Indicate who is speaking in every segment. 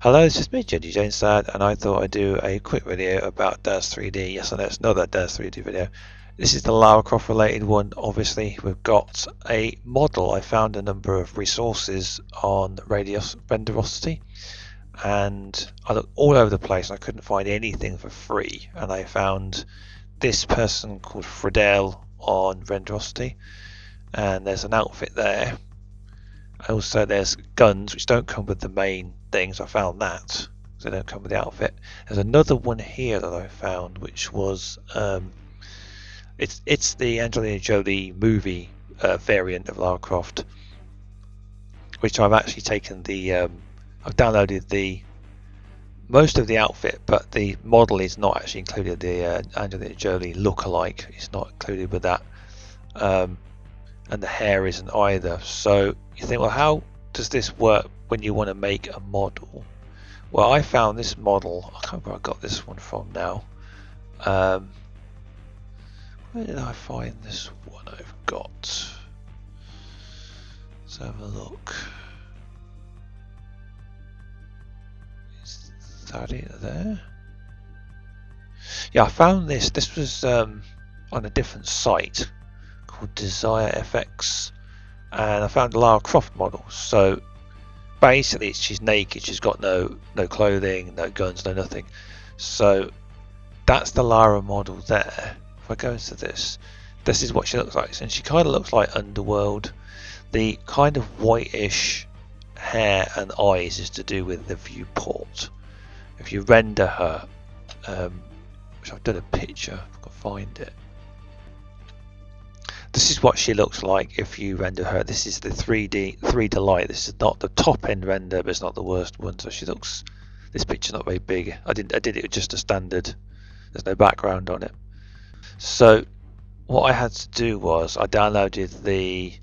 Speaker 1: Hello, this is me, Jenny James Sad, and I thought I'd do a quick video about DAZ 3D. Yes, I know it's not that DAZ 3D video. This is the Lara Croft related one. Obviously, we've got a model. I found a number of resources on Renderosity, and I looked all over the place and I couldn't find anything for free. And I found this person called Fredel on Renderosity, and there's an outfit there. Also, there's guns which don't come with the main things. I found that they don't come with the outfit. There's another one here that I found, which was it's the Angelina Jolie movie variant of Lara Croft, which I've actually taken the I've downloaded the most of the outfit, but the model is not actually included. The Angelina Jolie look-alike is not included with that. And the hair isn't either. So you think, well, how does this work when you want to make a model? Well, I found this model. I can't remember where I got this one from now. Where did I find this one I've got? Let's have a look. Is that it there? Yeah, I found this. This was on a different site called Desire FX, and I found a Lara Croft model. So basically she's naked, she's got no clothing, no guns, no nothing. So that's the Lara model there. If I go into this is what she looks like, and she kind of looks like Underworld. The kind of whitish hair and eyes is to do with the viewport. If you render her, which I've done a picture, if I can find it. This is what she looks like if you render her. This is the 3D Delight. This is not the top end render, but it's not the worst one. So she looks. This picture's not very big. I did it with just a standard. There's no background on it. So what I had to do was I downloaded the.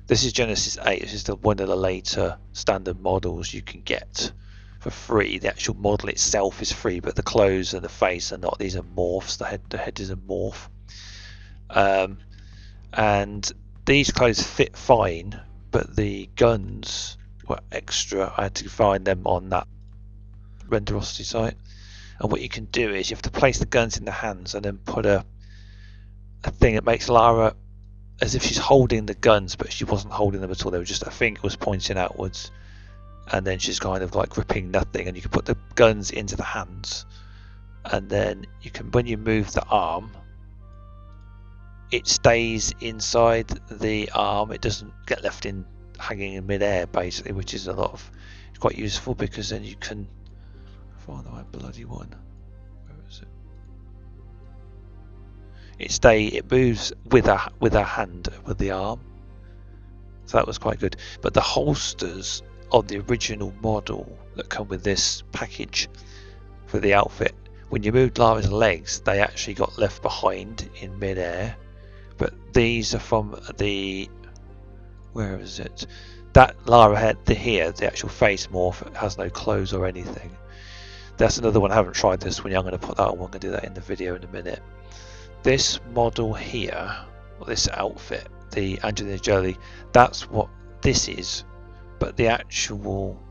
Speaker 1: This is Genesis 8. This is one of the later standard models you can get for free. The actual model itself is free, but the clothes and the face are not. These are morphs. The head is a morph. And these clothes fit fine, but the guns were extra. I had to find them on that Renderosity site. And what you can do is you have to place the guns in the hands and then put a thing that makes Lara as if she's holding the guns, but she wasn't holding them at all. They were just, her finger was pointing outwards, and then she's kind of like gripping nothing. And you can put the guns into the hands, and then you can, when you move the arm, it stays inside the arm. It doesn't get left in hanging in midair, basically, which is it's quite useful, because then you can find the right bloody one. Where is it? It moves with a hand, with the arm. So that was quite good. But the holsters on the original model that come with this package for the outfit, when you moved Lara's legs, they actually got left behind in midair. But these are from the, where is it? That Lara had here, the actual face morph, has no clothes or anything. That's another one. I haven't tried this one. I'm going to put that on. I'm going to do that in the video in a minute. This model here, or this outfit, the Angelina Jolie, that's what this is. But the actual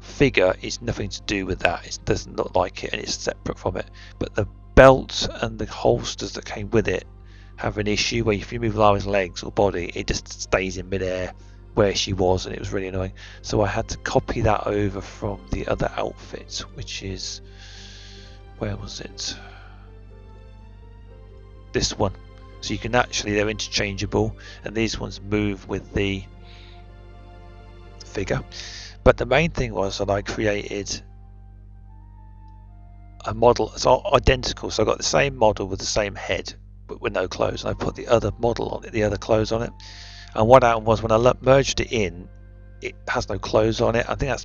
Speaker 1: figure is nothing to do with that. It doesn't look like it, and it's separate from it. But the belt and the holsters that came with it have an issue where if you move Lara's legs or body, it just stays in midair where she was, and it was really annoying. So I had to copy that over from the other outfit, which is, where was it? This one. So you can actually, they're interchangeable, and these ones move with the figure. But the main thing was that I created a model, it's all identical. So I got the same model with the same head, but with no clothes, and I put the other model on it, the other clothes on it. And what happened was, when I merged it in, it has no clothes on it. I think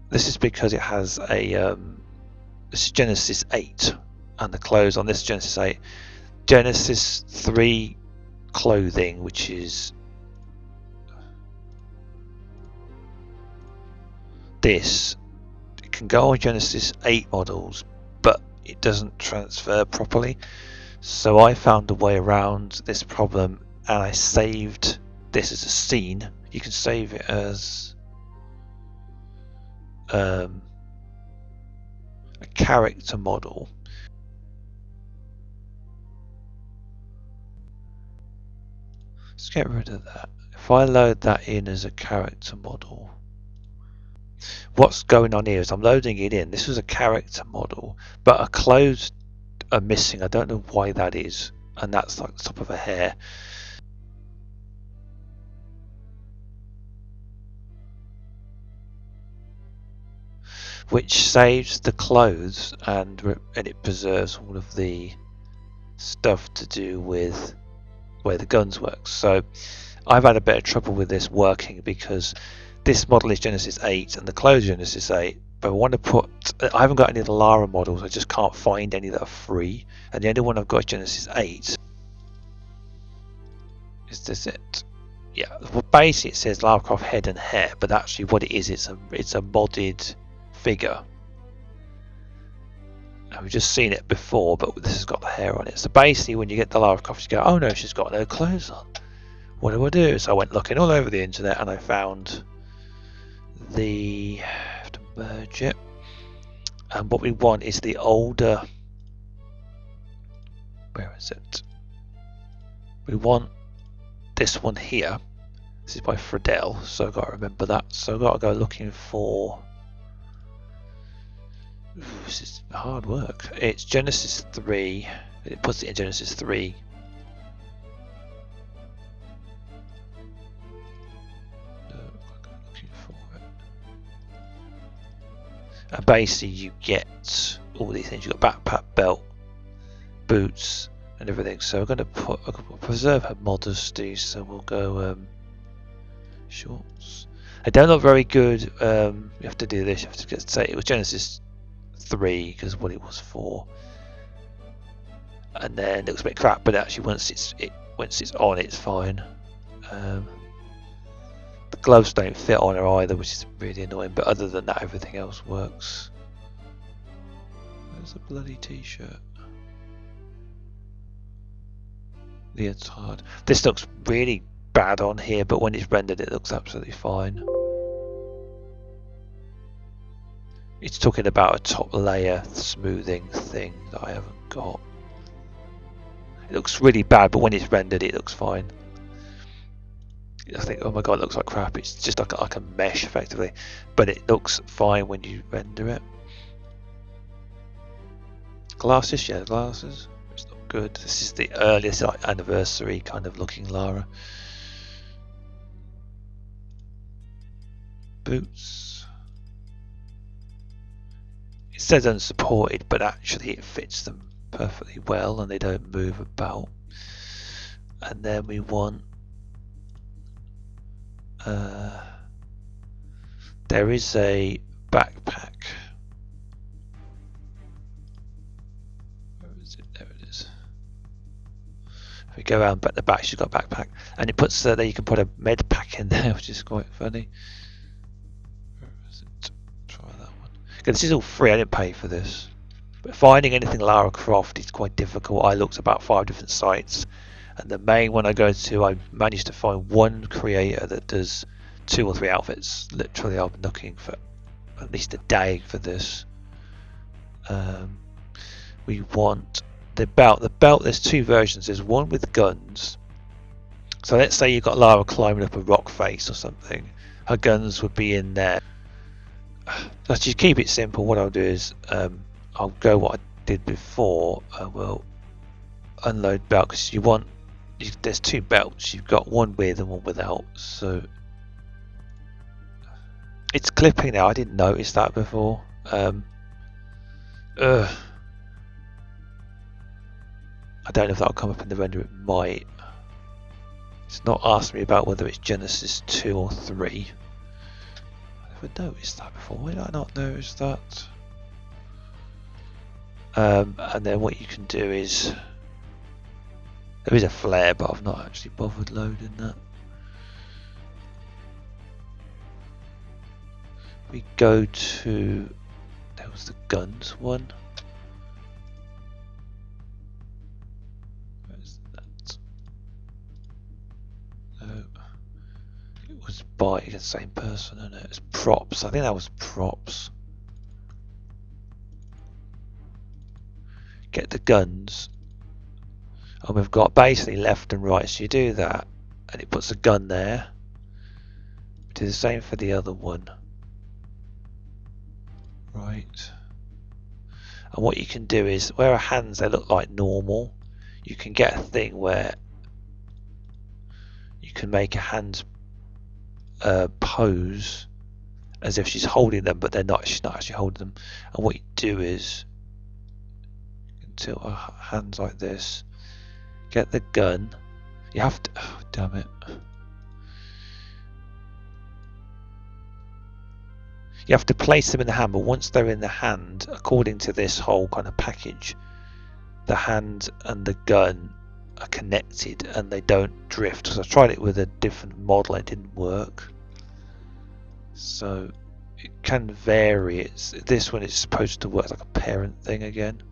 Speaker 1: this is because it has a this is Genesis 8, and the clothes on this Genesis 8, Genesis 3 clothing, which is this. It can go on Genesis 8 models, but it doesn't transfer properly. So I found a way around this problem, and I saved this as a scene You can save it as a character model. Let's get rid of that. If I load that in as a character model, what's going on here is I'm loading it in. This was a character model, but her clothes are missing. I don't know why that is, and that's like the top of her hair. Which saves the clothes and it preserves all of the stuff to do with where the guns work. So I've had a bit of trouble with this working because this model is Genesis 8 and the clothes are Genesis 8, but I want to put, I haven't got any of the Lara models, I just can't find any that are free, and the only one I've got is Genesis 8. Is this it? Yeah, well basically it says Lara Croft head and hair, but actually what it is, it's a modded figure. And we've just seen it before, but this has got the hair on it. So basically when you get the Lara Croft, you go, oh no, she's got no clothes on. What do I do? So I went looking all over the internet and I found the, I have to merge it, and what we want is the older, where is it? We want this one here. This is by Friedel, so I've got to remember that. So I've got to go looking for, ooh, this is hard work. It's Genesis 3, it puts it in Genesis 3. And basically you get all these things. You've got backpack, belt, boots and everything. So we're going to preserve her modesty, so we'll go shorts. I don't look very good. You have to do this, you have to say it was Genesis 3 because what it was for. And then it looks a bit crap, but actually once it's on it's fine. The gloves don't fit on her either, which is really annoying, but other than that everything else works. There's a bloody t-shirt. Leotard. This looks really bad on here, but when it's rendered it looks absolutely fine. It's talking about a top layer smoothing thing that I haven't got. It looks really bad, but when it's rendered it looks fine. I think, oh my god, it looks like crap. It's just like a mesh effectively, but it looks fine when you render it. Glasses, yeah, glasses. It's not good. This is the earliest like anniversary kind of looking Lara. Boots. It says unsupported, but actually it fits them perfectly well and they don't move about. And then we want there is a backpack. Where is it? There it is. If we go around the back, she's got a backpack, and it puts there you can put a med pack in there, which is quite funny. Where is it? Try that one. Okay, this is all free. I didn't pay for this, but finding anything Lara Croft is quite difficult. I looked about 5 different sites, and the main one I go to, I managed to find one creator that does 2 or 3 outfits. Literally, I've been looking for at least a day for this. We want the belt. The belt, there's 2 versions. There's one with guns. So let's say you've got Lara climbing up a rock face or something. Her guns would be in there. Let's just keep it simple. What I'll do is I'll go what I did before. I will unload belt because you want. There's 2 belts. You've got one with and one without. So it's clipping now. I didn't notice that before. I don't know if that'll come up in the render. It might. It's not asking me about whether it's Genesis 2 or 3. I never noticed that before. Why did I not notice that? And then what you can do is there is a flare, but I've not actually bothered loading that. We go to, there was the guns one. Where's that? No, it was by the same person, isn't it? It's props. I think that was props. Get the guns. And we've got basically left and right. So you do that, and it puts a gun there. Do the same for the other one. Right. And what you can do is, where her hands, they look like normal, you can get a thing where you can make a hand pose as if she's holding them, but she's not actually holding them. And what you do is, you can tilt her hands like this, get the gun, you have to, oh, damn it. You have to place them in the hand, but once they're in the hand, according to this whole kind of package, the hand and the gun are connected and they don't drift. Because I tried it with a different model, it didn't work. So it can vary. This one is supposed to work like a parent thing again.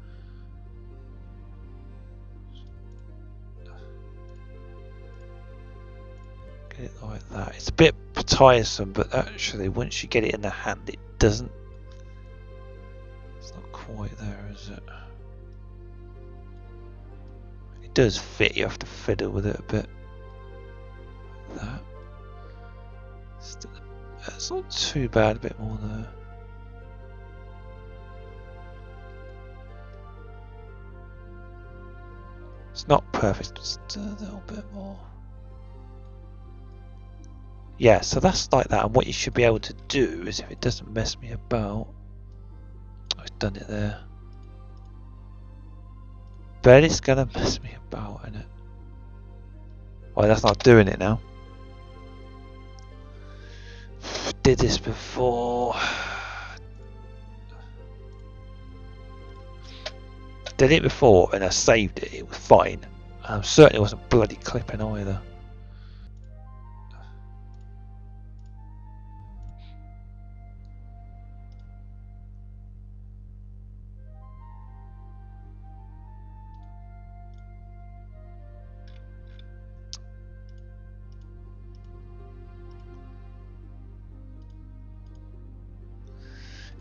Speaker 1: Get it like that. It's a bit tiresome, but actually once you get it in the hand, it doesn't. It's not quite there, is it? It does fit. You have to fiddle with it a bit. Like that. It's not too bad. A bit more there. It's not perfect. Just a little bit more. Yeah, so that's like that, and what you should be able to do is, if it doesn't mess me about, I've done it there, but it's gonna mess me about, isn't it? Well, that's not doing it now. Did this before. Did it before and I saved it, it was fine. Certainly wasn't bloody clipping either.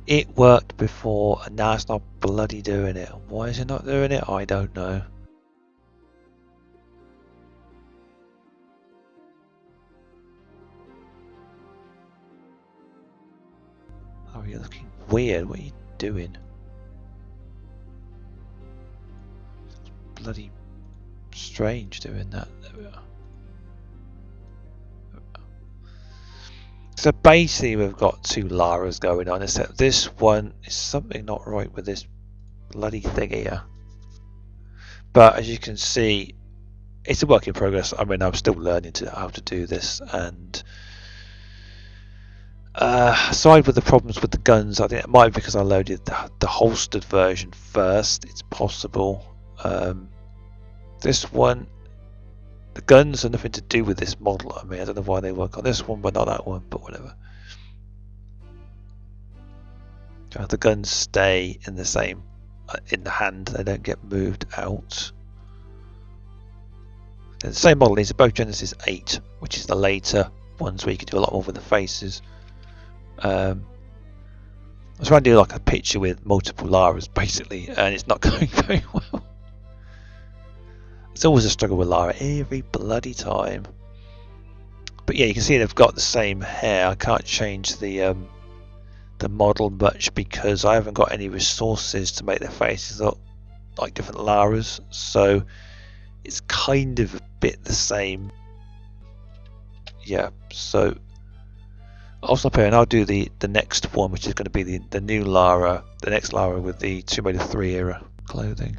Speaker 1: It worked before and now it's not bloody doing it. Why is it not doing it? I don't know. Oh, you're looking weird. What are you doing? It's bloody strange doing that. There we are. So basically we've got two Laras going on, except this one is something not right with this bloody thing here. But as you can see, it's a work in progress. I mean, I'm still learning how to do this, and aside with the problems with the guns, I think it might be because I loaded the holstered version first. It's possible. This one, the guns are nothing to do with this model. I mean, I don't know why they work on this one but not that one, but whatever. The guns stay in the same, in the hand, they don't get moved out. And the same model is both Genesis 8, which is the later ones where you can do a lot more with the faces. I was trying to do like a picture with multiple Laras basically, and it's not going very well. It's always a struggle with Lara every bloody time. But yeah, you can see they've got the same hair. I can't change the model much because I haven't got any resources to make their faces look like different Laras. So it's kind of a bit the same. Yeah, so I'll stop here and I'll do the next one, which is going to be the new Lara, the next Lara with the 203 era clothing.